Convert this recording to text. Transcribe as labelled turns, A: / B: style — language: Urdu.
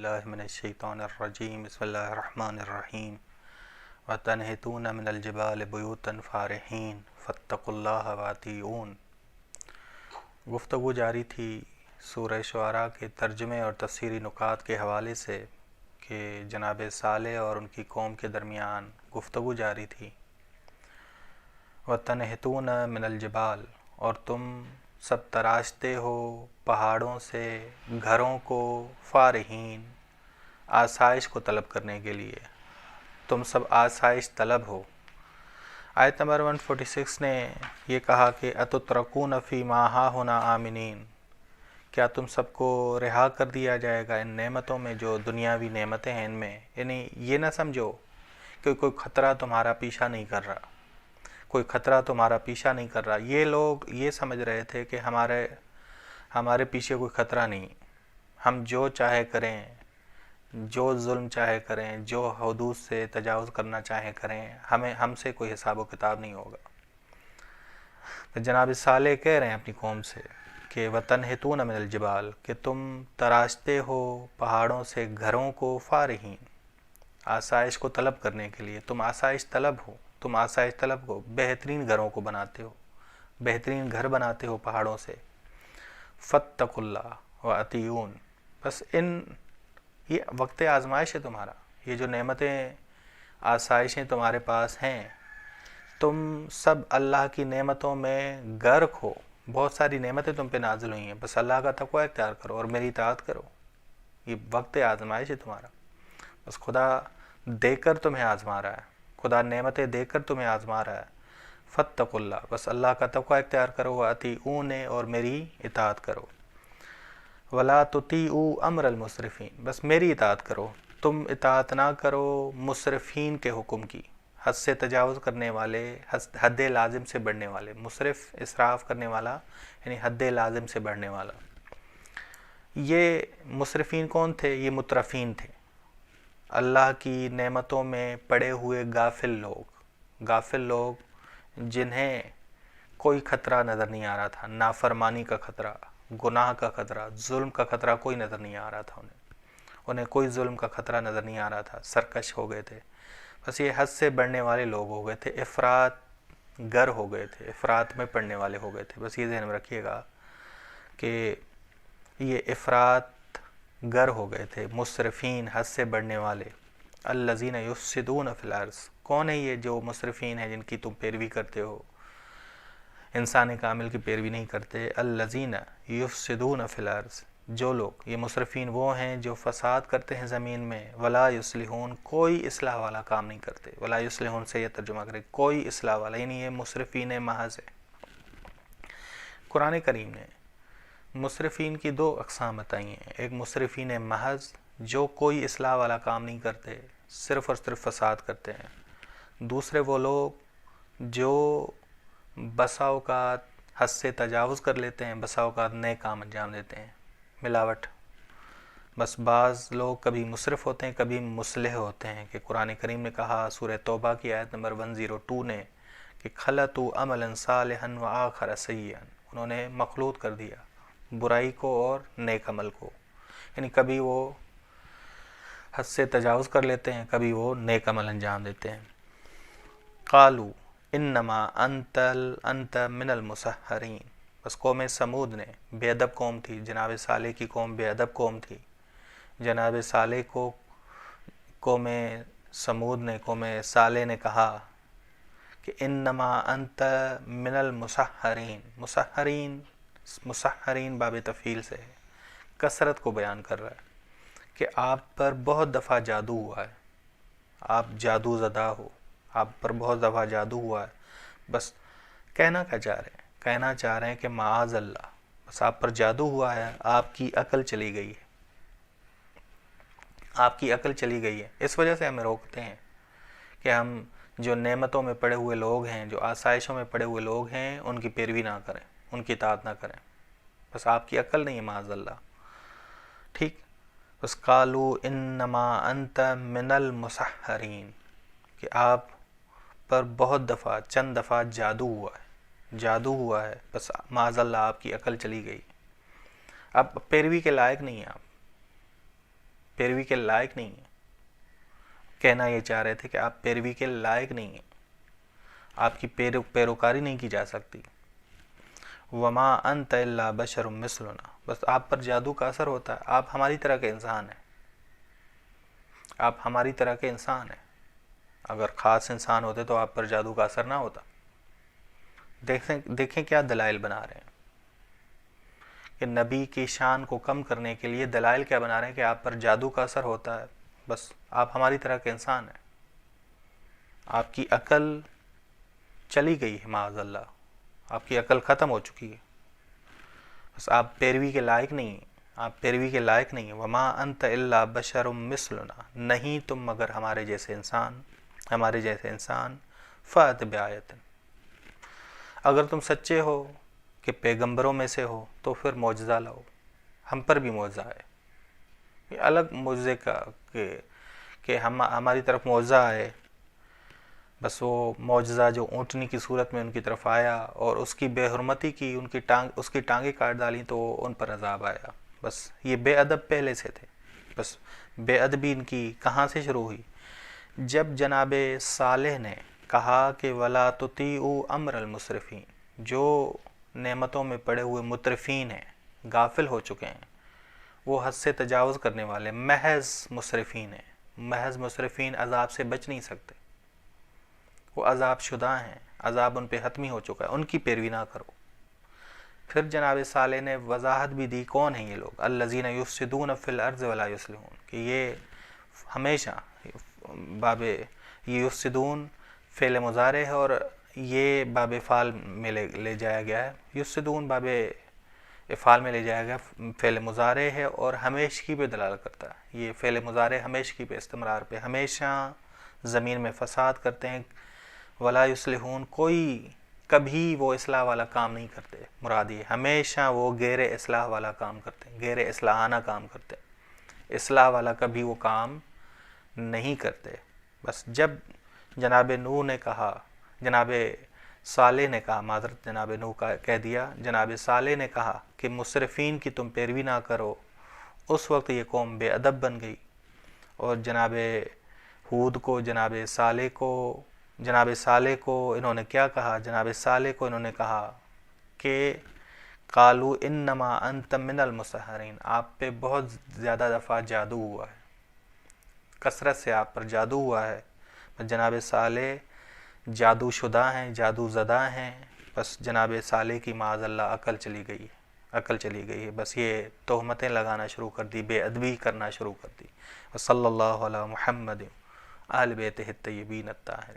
A: باللہ من الشیطان الرجیم بسم اللہ الرحمن الرحیم وَتَنْحِتُونَ مِنَ الْجِبَالِ بُيُوتًا فَارِحِينَ فَاتَّقُوا اللَّهَ وَأَطِیعُونِ۔ گفتگو جاری تھی سورہ شعراء کے ترجمے اور تفسیری نکات کے حوالے سے کہ جناب صالح اور ان کی قوم کے درمیان گفتگو جاری تھی۔ وَتَنْحِتُونَ مِنَ الْجِبَالِ، اور تم سب تراشتے ہو پہاڑوں سے گھروں کو، فارحین، آسائش کو طلب کرنے کے لیے، تم سب آسائش طلب ہو۔ آیت نمبر 146 نے یہ کہا کہ اتترکون فی ما ہاہنا آمنین، کیا تم سب کو رہا کر دیا جائے گا ان نعمتوں میں جو دنیاوی نعمتیں ہیں ان میں؟ یعنی یہ نہ سمجھو کہ کوئی خطرہ تمہارا پیچھا نہیں کر رہا، کوئی خطرہ تمہارا پیچھا نہیں کر رہا۔ یہ لوگ یہ سمجھ رہے تھے کہ ہمارے پیچھے کوئی خطرہ نہیں، ہم جو چاہے کریں، جو ظلم چاہے کریں، جو حدود سے تجاوز کرنا چاہے کریں، ہم سے کوئی حساب و کتاب نہیں ہوگا۔ تو جناب صالح کہہ رہے ہیں اپنی قوم سے کہ وَتَنْحِتُونَ مِنَ الْجِبَالِ، کہ تم تراشتے ہو پہاڑوں سے گھروں کو، فارحین، آسائش کو طلب کرنے کے لیے، تم آسائش طلب ہو، تم آسائش طلب ہو، بہترین گھروں کو بناتے ہو، بہترین گھر بناتے ہو پہاڑوں سے۔ فَاتَّقُوا اللَّهَ وَأَطِیعُونِ، بس یہ وقت آزمائش ہے تمہارا، یہ جو نعمتیں آسائشیں تمہارے پاس ہیں، تم سب اللہ کی نعمتوں میں غرق ہو، بہت ساری نعمتیں تم پہ نازل ہوئی ہیں، بس اللہ کا تقوی اختیار کرو اور میری اطاعت کرو، یہ وقت آزمائش ہے تمہارا۔ بس خدا دے کر تمہیں آزما رہا ہے، خدا نعمتیں دے کر تمہیں آزما رہا ہے۔ فَاتَّقُوا اللَّهَ، بس اللہ کا تقوی اختیار کرو، وَأَطِیعُونِ، اور میری اطاعت کرو۔ وَلَا تُطِیعُوا أَمْرَ الْمُسْرِفِینَ، بس میری اطاعت کرو، تم اطاعت نہ کرو مسرفین کے حکم کی، حد سے تجاوز کرنے والے، حد لازم سے بڑھنے والے۔ مسرف اسراف کرنے والا یعنی حد لازم سے بڑھنے والا۔ یہ مسرفین کون تھے؟ یہ مترفین تھے، اللہ کی نعمتوں میں پڑے ہوئے غافل لوگ جنہیں کوئی خطرہ نظر نہیں آ رہا تھا، نافرمانی کا خطرہ، گناہ کا خطرہ، ظلم کا خطرہ کوئی نظر نہیں آ رہا تھا، انہیں کوئی ظلم کا خطرہ نظر نہیں آ رہا تھا، سرکش ہو گئے تھے، بس یہ حد سے بڑھنے والے لوگ ہو گئے تھے، افراط گر ہو گئے تھے، افراط میں پڑنے والے ہو گئے تھے۔ بس یہ ذہن میں رکھیے گا کہ یہ افراط گر ہو گئے تھے، مسرفین، حد سے بڑھنے والے۔ الذین یفسدون فی الارض، کون ہے یہ جو مسرفین ہیں جن کی تم پیروی کرتے ہو؟ انسان کامل کی پیروی نہیں کرتے۔ الذین یفسدون فی الارض، جو لوگ، یہ مسرفین وہ ہیں جو فساد کرتے ہیں زمین میں، ولا یصلحون، کوئی اصلاح والا کام نہیں کرتے۔ ولا یصلحون سے یہ ترجمہ کرے کوئی اصلاح والا، یعنی یہ مسرفین محض ہے۔ قرآن کریم نے مسرفین کی دو اقسام بتائی ہیں، ایک مسرفین محض جو کوئی اصلاح والا کام نہیں کرتے، صرف اور صرف فساد کرتے ہیں۔ دوسرے وہ لوگ جو بسا اوقات حد سے تجاوز کر لیتے ہیں، بسا اوقات نئے کام انجام دیتے ہیں، ملاوٹ۔ بس بعض لوگ کبھی مسرف ہوتے ہیں، کبھی مصلح ہوتے ہیں، کہ قرآن کریم نے کہا سورہ توبہ کی آیت نمبر 102 نے کہ خلطوا عملا صالحا وآخر سیئا، انہوں نے مخلوط کر دیا برائی کو اور نیک عمل کو، یعنی کبھی وہ حد سے تجاوز کر لیتے ہیں، کبھی وہ نیک عمل انجام دیتے ہیں۔ قالوا انما انت من المسحرین، بس قوم سمود نے، بے ادب قوم تھی، جناب صالح کی قوم بے ادب قوم تھی، جناب صالح کو قوم سمود نے، قوم صالح نے کہا کہ انما انت من المسحرین۔ مسحرین باب تفعیل سے ہے، کثرت کو بیان کر رہا ہے کہ آپ پر بہت دفعہ جادو ہوا ہے، آپ جادو زدہ ہو، آپ پر بہت دفعہ جادو ہوا ہے۔ بس کہنا کیا چاہ رہے ہیں؟ کہنا چاہ رہے ہیں کہ معاذ اللہ، بس آپ پر جادو ہوا ہے، آپ کی عقل چلی گئی ہے، آپ کی عقل چلی گئی ہے۔ اس وجہ سے ہمیں روکتے ہیں کہ ہم جو نعمتوں میں پڑے ہوئے لوگ ہیں، جو آسائشوں میں پڑے ہوئے لوگ ہیں، ان کی پیروی نہ کریں، ان کی اطاعت نہ کریں، بس آپ کی عقل نہیں ہے، معاذ اللہ۔ ٹھیک، بس قالوا انما انت من المسحرین، کہ آپ پر بہت دفعہ، چند دفعہ جادو ہوا ہے، بس معاذ اللہ آپ کی عقل چلی گئی، اب پیروی کے لائق نہیں ہیں آپ۔ پیروی کے لائق نہیں ہیں. کہنا یہ چاہ رہے تھے کہ آپ پیروی کے لائق نہیں ہیں, آپ کی پیروکاری نہیں کی جا سکتی. وما انت الا بشر مثلنا, بس آپ پر جادو کا اثر ہوتا ہے, آپ ہماری طرح کے انسان ہیں, آپ ہماری طرح کے انسان ہیں. اگر خاص انسان ہوتے تو آپ پر جادو کا اثر نہ ہوتا. دیکھیں کیا دلائل بنا رہے ہیں کہ نبی کی شان کو کم کرنے کے لیے دلائل کیا بنا رہے ہیں کہ آپ پر جادو کا اثر ہوتا ہے, بس آپ ہماری طرح کے انسان ہیں. آپ کی عقل چلی گئی ہے, معاذ اللہ, آپ کی عقل ختم ہو چکی ہے, بس آپ پیروی کے لائق نہیں ہیں, آپ پیروی کے لائق نہیں ہیں. وما انت الا بشر مثلنا, نہیں تم مگر ہمارے جیسے انسان, ہمارے جیسے انسان. فأت بآیۃ, اگر تم سچے ہو کہ پیغمبروں میں سے ہو تو پھر معجزہ لاؤ. ہم پر بھی معجزہ ہے, یہ الگ معجزے کا کہ ہماری طرف معجزہ آئے, بس وہ معجزہ جو اونٹنی کی صورت میں ان کی طرف آیا اور اس کی بے حرمتی کی, اس کی ٹانگیں کاٹ ڈالیں تو ان پر عذاب آیا. بس یہ بے ادب پہلے سے تھے. بس بے ادبی ان کی کہاں سے شروع ہوئی؟ جب جناب صالح نے کہا کہ ولا تطیعوا امر المسرفین, جو نعمتوں میں پڑے ہوئے مترفین ہیں, غافل ہو چکے ہیں, وہ حد سے تجاوز کرنے والے محض مسرفین ہیں. محض مسرفین عذاب سے بچ نہیں سکتے, وہ عذاب شدہ ہیں, عذاب ان پہ حتمی ہو چکا ہے, ان کی پیروی نہ کرو. پھر جناب صالح نے وضاحت بھی دی کون ہیں یہ لوگ, الذین یفسدون فی الارض ولا یصلحون, کہ یہ ہمیشہ باب یفسدون فعل مضارع ہے اور یہ باب فعل میں لے جایا گیا ہے. یفسدون باب افعال میں لے جایا گیا, فعل مضارع ہے اور ہمیشگی پہ دلالت کرتا ہے. یہ فعل مضارع ہمیشگی پہ, استمرار پہ, ہمیشہ زمین میں فساد کرتے ہیں. ولا یصلحون, کوئی کبھی وہ اصلاح والا کام نہیں کرتے, مراد یہ ہمیشہ وہ غیر اصلاح والا کام کرتے ہیں, غیر اصلاحانہ کام کرتے ہیں, اصلاح والا کبھی وہ کام نہیں کرتے. بس جب جناب نوح نے کہا, جناب صالح نے کہا, معذرت جناب نوح کا کہہ دیا, جناب صالح نے کہا کہ مسرفین کی تم پیروی نہ کرو, اس وقت یہ قوم بے ادب بن گئی. اور جناب ہود کو, جناب صالح کو انہوں نے کیا کہا؟ جناب صالح کو انہوں نے کہا کہ قالوا انما انت من المسحرین, آپ پہ بہت زیادہ دفعہ جادو ہوا ہے, کثرت سے آپ پر جادو ہوا ہے. جناب صالح جادو شدہ ہیں, جادو زدہ ہیں. بس جناب صالح کی معاذ اللہ عقل چلی گئی ہے, بس یہ تہمتیں لگانا شروع کر دی, بے ادبی کرنا شروع کر دی. صلی اللہ علی محمد آل بیتہ الطیبین الطاہرین.